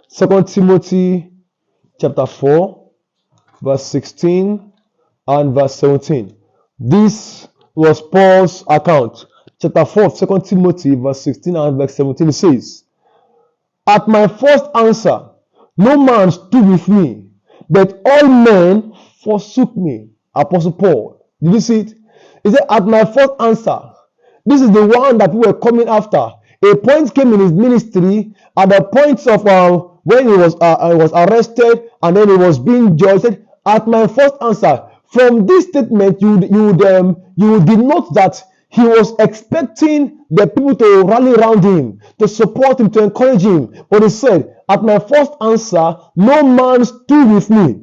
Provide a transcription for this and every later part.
2 Timothy chapter 4, verse 16 and verse 17. This was Paul's account. Chapter 4 of 2 Timothy, verse 16 and verse 17, it says, "At my first answer, no man stood with me, but all men forsook me." Apostle Paul. Did you see it? He said, at my first answer. This is the one that we were coming after. A point came in his ministry at the point of when he was arrested and then he was being judged. At my first answer, from this statement, you would denote that he was expecting the people to rally around him, to support him, to encourage him. But he said, at my first answer, no man stood with me,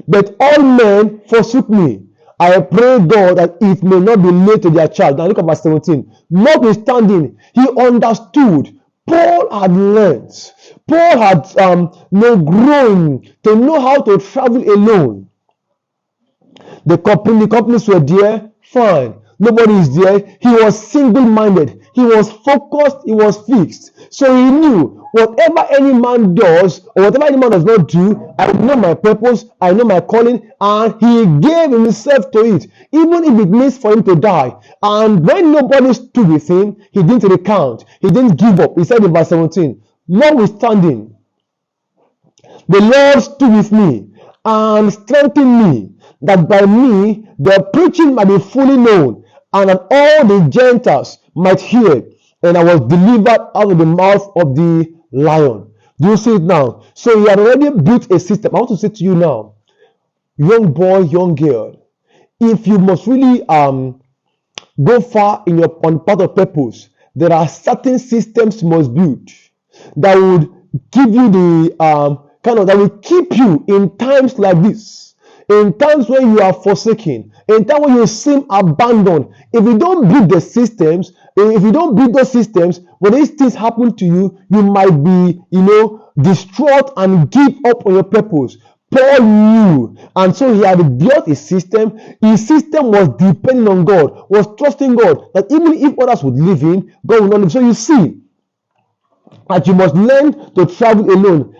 but all men forsook me. I pray God that it may not be laid to their charge. Now look at verse 17. Notwithstanding, he understood. Paul had learned. Paul had grown to know how to travel alone. The companies were there, fine. Nobody is there. He was single-minded. He was focused. He was fixed. So he knew whatever any man does or whatever any man does not do, I know my purpose, I know my calling, and he gave himself to it, even if it means for him to die. And when nobody stood with him, he didn't recount. He didn't give up. He said in verse 17, notwithstanding, the Lord stood with me and strengthened me, that by me the preaching might be fully known, and that all the Gentiles might hear. And I was delivered out of the mouth of the lion. Do you see it now? So he had already built a system. I want to say to you now, young boy, young girl, if you must really go far in your on path of purpose, there are certain systems you must build that would give you the that will keep you in times like this, in times when you are forsaken, in times when you seem abandoned. If you don't build the systems, if you don't build those systems, when these things happen to you, you might be, distraught and give up on your purpose. Paul knew, and so he had built a system. His system was depending on God, was trusting God, that even if others would leave him, God will not leave. So you see that you must learn to travel alone.